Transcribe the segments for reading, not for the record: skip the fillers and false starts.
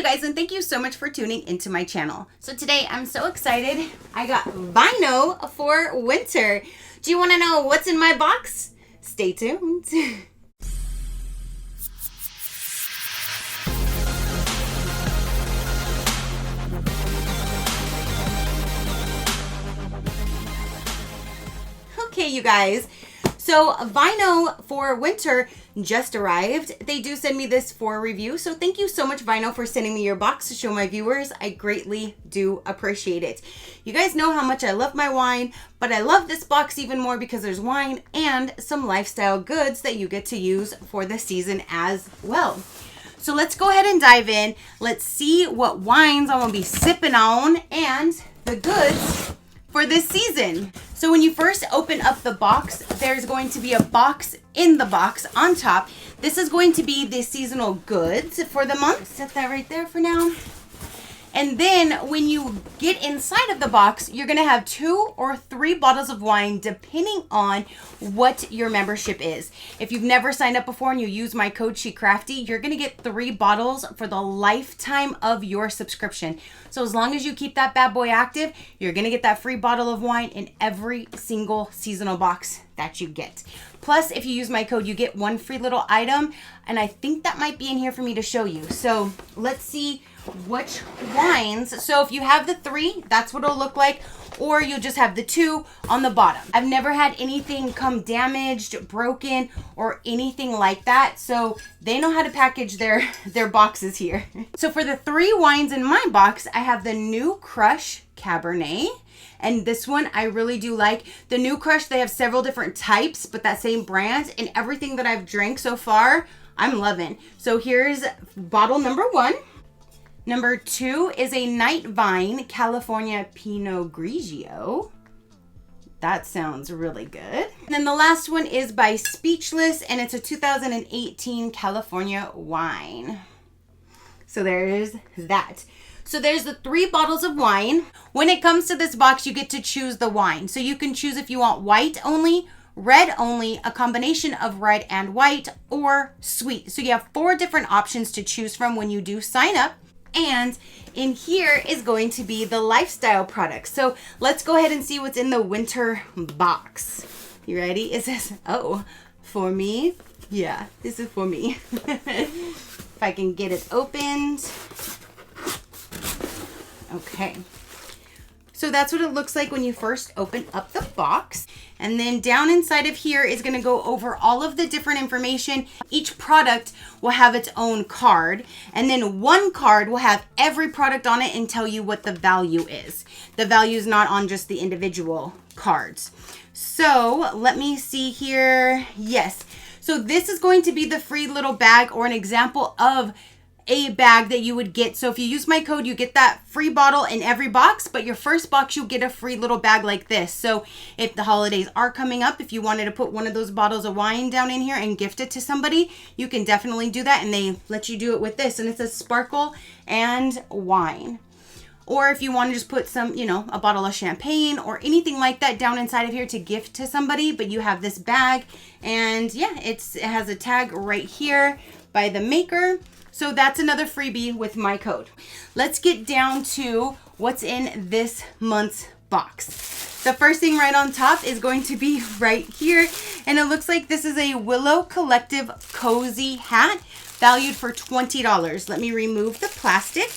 guys, and thank you so much for tuning into my channel. So today I'm so excited. I got VineOh for winter. Do you want to know what's in my box? Stay tuned. Okay, you guys. So VineOh for winter just arrived. They do send me this for review. So thank you so much, VineOh, for sending me your box to show my viewers. I greatly do appreciate it. You guys know how much I love my wine, but I love this box even more because there's wine and some lifestyle goods that you get to use for the season as well. So let's go ahead and dive in. Let's see what wines I'm gonna be sipping on and the goods for this season. So when you first open up the box, there's going to be a box in the box on top. This is going to be the seasonal goods for the month. Set that right there for now. And then when you get inside of the box, you're gonna have 2 or 3 bottles of wine depending on what your membership is. If you've never signed up before and you use my code SheCrafty, you're gonna get 3 bottles for the lifetime of your subscription. So as long as you keep that bad boy active, you're gonna get that free bottle of wine in every single seasonal box that you get. Plus, if you use my code, you get 1 free little item, and I think that might be in here for me to show you. So let's see which wines. So if you have the 3, that's what it'll look like, or you'll just have the 2 on the bottom. I've never had anything come damaged, broken, or anything like that. So they know how to package their boxes here. So for the 3 wines in my box, I have the New Crush Cabernet. And this one I really do like. The New Crush, they have several different types, but that same brand, and everything that I've drank so far, I'm loving. So here's bottle number 1. Number 2 is a Night Vine California Pinot Grigio. That sounds really good. And then the last one is by Speechless, and it's a 2018 California wine. So there's that. So there's the 3 bottles of wine. When it comes to this box, you get to choose the wine. So you can choose if you want white only, red only, a combination of red and white, or sweet. So you have 4 different options to choose from when you do sign up. And in here is going to be the lifestyle products. So let's go ahead and see what's in the winter box. You ready? It says, oh, for me? Yeah, this is for me. If I can get it opened. Okay. So that's what it looks like when you first open up the box. And then down inside of here is going to go over all of the different information. Each product will have its own card. And then one card will have every product on it and tell you what the value is. The value is not on just the individual cards. So let me see here. Yes. So this is going to be the free little bag, or an example of a bag that you would get. So if you use my code, you get that free bottle in every box, but your first box, you'll get a free little bag like this. So if the holidays are coming up, if you wanted to put one of those bottles of wine down in here and gift it to somebody, you can definitely do that. And they let you do it with this. And it says sparkle and wine. Or if you want to just put some, you know, a bottle of champagne or anything like that down inside of here to gift to somebody, but you have this bag. And yeah, it has a tag right here by the maker. So that's another freebie with my code. Let's get down to what's in this month's box. The first thing right on top is going to be right here. And it looks like this is a Willow Collective Cozy hat valued for $20. Let me remove the plastic.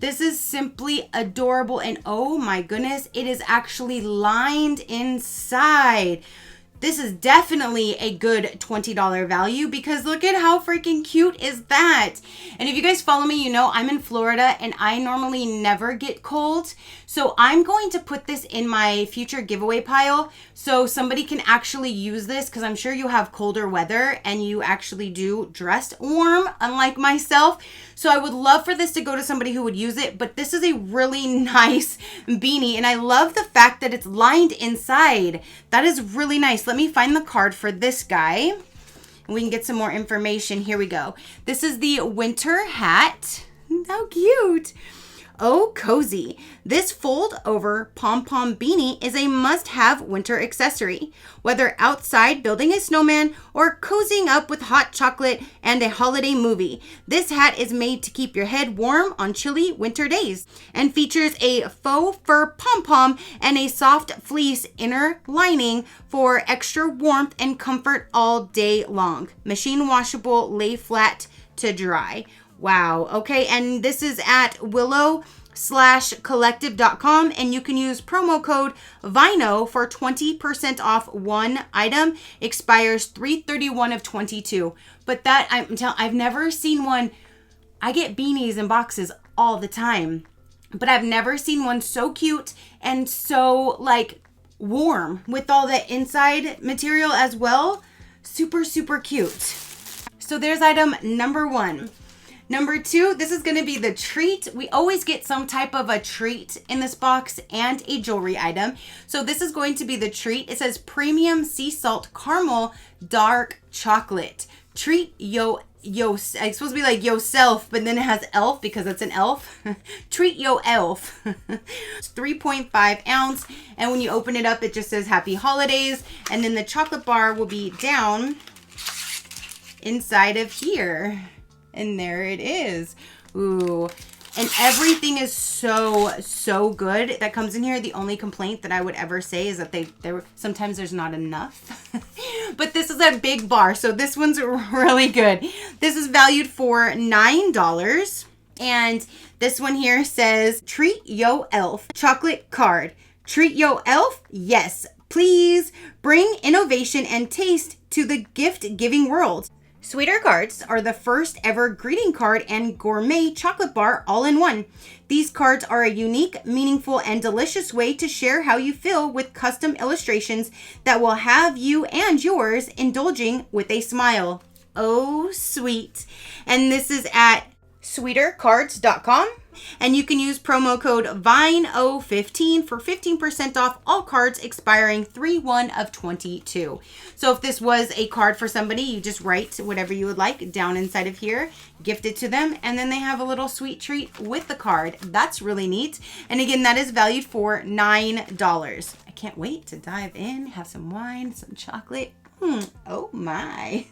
This is simply adorable. And oh my goodness, it is actually lined inside. This is definitely a good $20 value because look at how freaking cute is that. And if you guys follow me, you know I'm in Florida and I normally never get cold. So I'm going to put this in my future giveaway pile so somebody can actually use this, because I'm sure you have colder weather and you actually do dress warm, unlike myself. So I would love for this to go to somebody who would use it, but this is a really nice beanie and I love the fact that it's lined inside. That is really nice. Let me find the card for this guy and we can get some more information. Here we go. This is the winter hat. How cute. Oh, cozy. This fold-over pom-pom beanie is a must-have winter accessory. Whether outside building a snowman or cozying up with hot chocolate and a holiday movie, this hat is made to keep your head warm on chilly winter days and features a faux fur pom-pom and a soft fleece inner lining for extra warmth and comfort all day long. Machine washable, lay flat to dry. Wow. Okay. And this is at Willow/collective.com, and you can use promo code VineOh for 20% off one item. Expires 3/31 of 22. But that I've never seen one. I get beanies in boxes all the time, but I've never seen one so cute and so like warm with all the inside material as well. Super, super cute. So there's item number 1. Number 2, this is going to be the treat. We always get some type of a treat in this box and a jewelry item. So this is going to be the treat. It says premium sea salt caramel dark chocolate. Treat it's supposed to be like yourself, but then it has elf because it's an elf. Treat yo elf. It's 3.5 ounce. And when you open it up, it just says happy holidays. And then the chocolate bar will be down inside of here. And there it is. Ooh. And everything is so good that comes in here. The only complaint that I would ever say is that sometimes there's not enough. But this is a big bar, so this one's really good. This is valued for $9. And this one here says, treat yo elf chocolate card. Treat yo elf? Yes, please. Bring innovation and taste to the gift-giving world. Sweeter cards are the first ever greeting card and gourmet chocolate bar all in one. These cards are a unique, meaningful, and delicious way to share how you feel with custom illustrations that will have you and yours indulging with a smile. Oh, sweet. And this is at sweetercards.com. And you can use promo code VineOh15 for 15% off all cards expiring 3/1 of 22. So if this was a card for somebody, you just write whatever you would like down inside of here, gift it to them, and then they have a little sweet treat with the card. That's really neat. And again, that is valued for $9. I can't wait to dive in, have some wine, some chocolate. Oh my.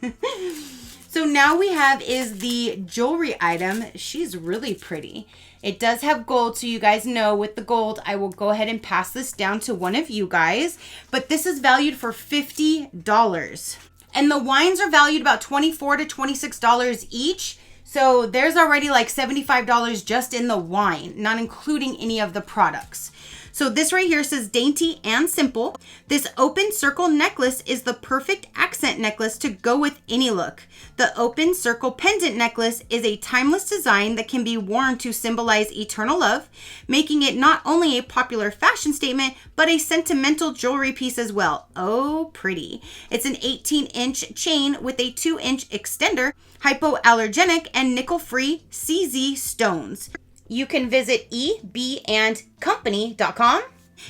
So now we have is the jewelry item. She's really pretty. It does have gold, so you guys know with the gold, I will go ahead and pass this down to one of you guys. But this is valued for $50. And the wines are valued about $24 to $26 each. So there's already like $75 just in the wine, not including any of the products. So this right here says dainty and simple. This open circle necklace is the perfect accent necklace to go with any look. The open circle pendant necklace is a timeless design that can be worn to symbolize eternal love, making it not only a popular fashion statement, but a sentimental jewelry piece as well. Oh, pretty. It's an 18-inch chain with a 2-inch extender, hypoallergenic and nickel-free CZ stones. You can visit ebandcompany.com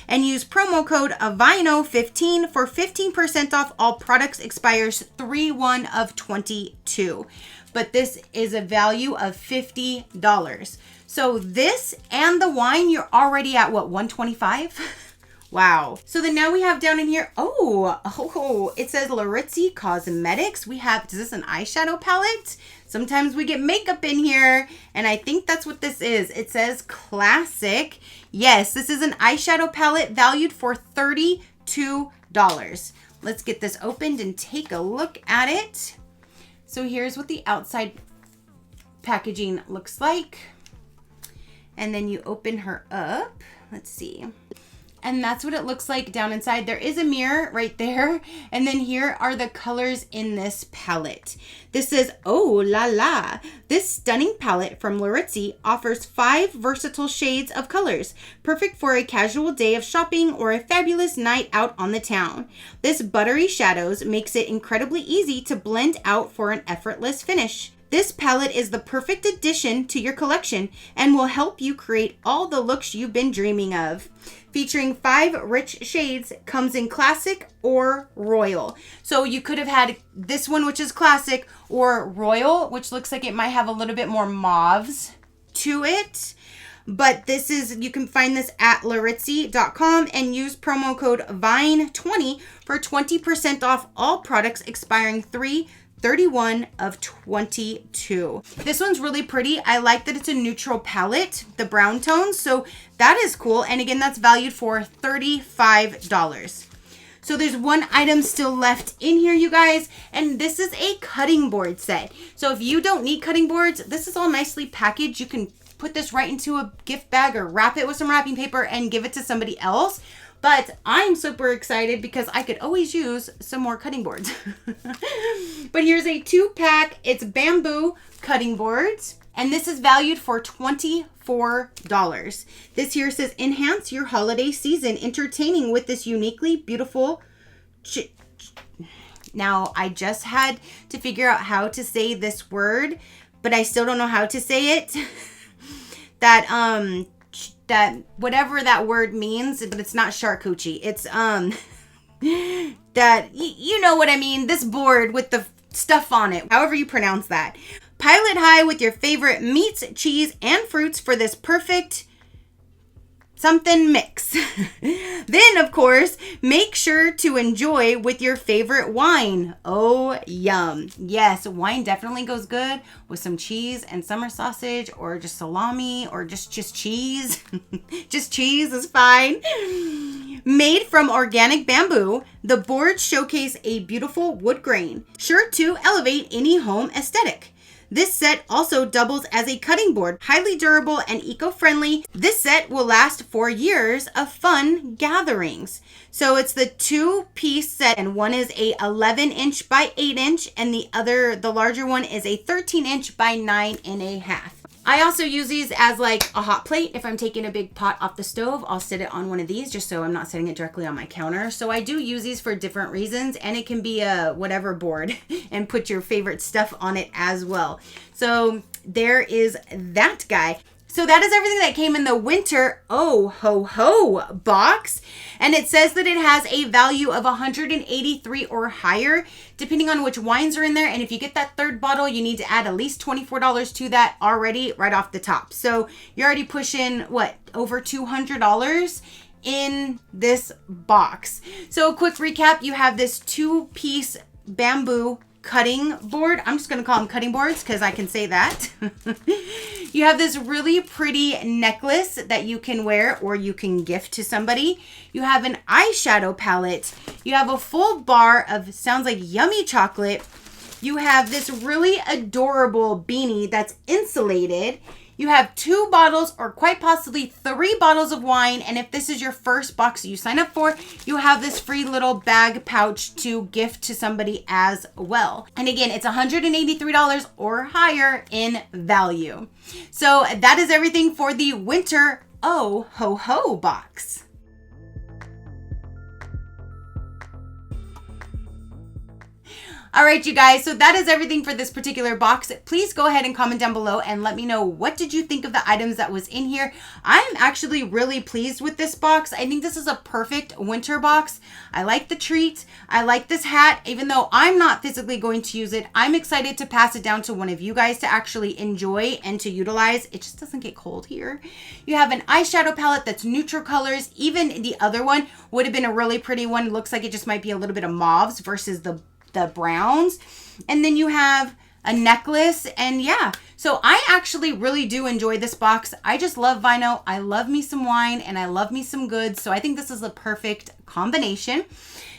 and use promo code VineOh15 for 15% off all products. Expires 3/1 of 22. But this is a value of $50. So this and the wine, you're already at what, $125? Wow. So then now we have down in here, it says Laritzi Cosmetics. We have, is this an eyeshadow palette? Sometimes we get makeup in here, and I think that's what this is. It says classic. Yes, this is an eyeshadow palette valued for $32. Let's get this opened and take a look at it. So here's what the outside packaging looks like. And then you open her up. Let's see. And that's what it looks like down inside. There is a mirror right there. And then here are the colors in this palette. This is, oh la la. This stunning palette from Laritzi offers 5 versatile shades of colors, perfect for a casual day of shopping or a fabulous night out on the town. This buttery shadows makes it incredibly easy to blend out for an effortless finish. This palette is the perfect addition to your collection and will help you create all the looks you've been dreaming of. Featuring 5 rich shades, comes in classic or royal. So you could have had this one, which is classic, or royal, which looks like it might have a little bit more mauves to it. but this is, you can find this at laritzi.com and use promo code VINE20 for 20% off all products expiring 3/31 of 22. This one's really pretty. I like that it's a neutral palette, the brown tones, so that is cool. And again, that's valued for $35. So there's one item still left in here, you guys, and this is a cutting board set. So if you don't need cutting boards, this is all nicely packaged. You can put this right into a gift bag or wrap it with some wrapping paper and give it to somebody else. But I'm super excited because I could always use some more cutting boards. But here's a 2-pack. It's bamboo cutting boards. And this is valued for $24. This here says, enhance your holiday season entertaining with this uniquely beautiful... Now, I just had to figure out how to say this word, but I still don't know how to say it. That whatever that word means, but it's not charcuterie. It's, that, you know what I mean. This board with the stuff on it, however you pronounce that. Pile it high with your favorite meats, cheese, and fruits for this perfect something mix. Then, of course, make sure to enjoy with your favorite wine. Oh, yum. Yes, wine definitely goes good with some cheese and summer sausage or just salami or just cheese. Just cheese is fine. Made from organic bamboo, the boards showcase a beautiful wood grain, sure to elevate any home aesthetic. This set also doubles as a cutting board, highly durable and eco-friendly. This set will last for years of fun gatherings. So it's the 2-piece set, and one is a 11-inch by 8-inch, and the larger one is a 13-inch by 9.5. I also use these as like a hot plate. If I'm taking a big pot off the stove, I'll sit it on one of these just so I'm not setting it directly on my counter. So I do use these for different reasons, and it can be a whatever board and put your favorite stuff on it as well. So there is that guy. So that is everything that came in the winter oh ho ho box. And it says that it has a value of $183 or higher, depending on which wines are in there. And if you get that third bottle, you need to add at least $24 to that already right off the top. So you're already pushing, what, over $200 in this box. So a quick recap, you have this 2-piece bamboo cutting board. I'm just going to call them cutting boards because I can say that. You have this really pretty necklace that you can wear or you can gift to somebody. You have an eyeshadow palette. You have a full bar of, sounds like yummy chocolate. You have this really adorable beanie that's insulated. You have 2 bottles or quite possibly 3 bottles of wine. And if this is your first box you sign up for, you have this free little bag pouch to gift to somebody as well. And again, it's $183 or higher in value. So that is everything for the winter oh ho ho box. All right, you guys, so that is everything for this particular box. Please go ahead and comment down below and let me know, what did you think of the items that was in here? I'm actually really pleased with this box. I think this is a perfect winter box. I like the treat. I like this hat. Even though I'm not physically going to use it, I'm excited to pass it down to one of you guys to actually enjoy and to utilize. It just doesn't get cold here. You have an eyeshadow palette that's neutral colors. Even the other one would have been a really pretty one. It looks like it just might be a little bit of mauves versus the browns. And then you have a necklace, and yeah, so I actually really do enjoy this box. I just love VineOh. I love me some wine and I love me some goods, so I think this is a perfect combination.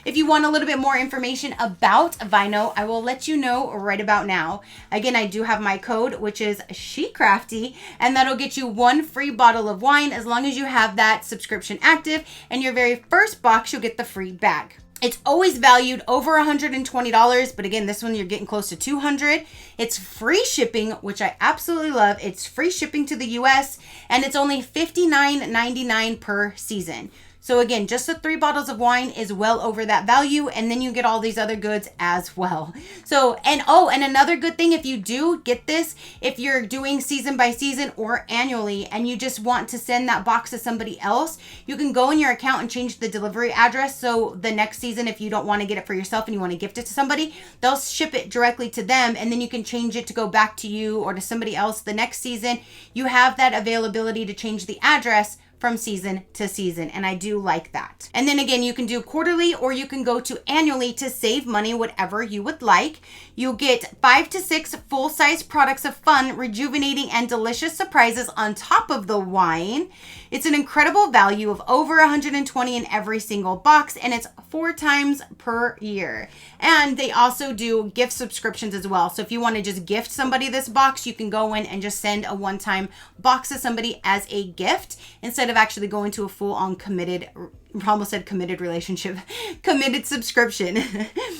If you want a little bit more information about VineOh, I will let you know right about now. Again, I do have my code, which is SheCrafty, and that'll get you 1 free bottle of wine as long as you have that subscription active, and your very first box you'll get the free bag. It's always valued over $120, but again, this one you're getting close to $200. It's free shipping, which I absolutely love. It's free shipping to the US, and it's only $59.99 per season. So again, just the 3 bottles of wine is well over that value, and then you get all these other goods as well. So, and another good thing, if you do get this, if you're doing season by season or annually, and you just want to send that box to somebody else, you can go in your account and change the delivery address. So the next season, if you don't want to get it for yourself and you want to gift it to somebody, they'll ship it directly to them, and then you can change it to go back to you or to somebody else the next season. You have that availability to change the address from season to season, and I do like that. And then again, you can do quarterly or you can go to annually to save money, whatever you would like. You'll get 5 to 6 full-size products of fun, rejuvenating, and delicious surprises on top of the wine. It's an incredible value of over $120 in every single box, and it's 4 times per year. And they also do gift subscriptions as well. So if you want to just gift somebody this box, you can go in and just send a one-time box to somebody as a gift instead of actually going to a full-on committed relationship, committed subscription.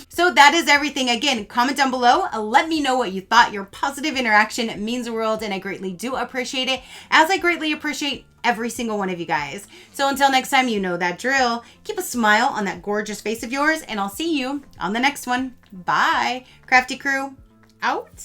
So that is everything. Again, comment down below. Let me know what you thought. Your positive interaction means the world, and I greatly do appreciate it, as I greatly appreciate every single one of you guys. So until next time, you know that drill. Keep a smile on that gorgeous face of yours, and I'll see you on the next one. Bye. Crafty crew, out.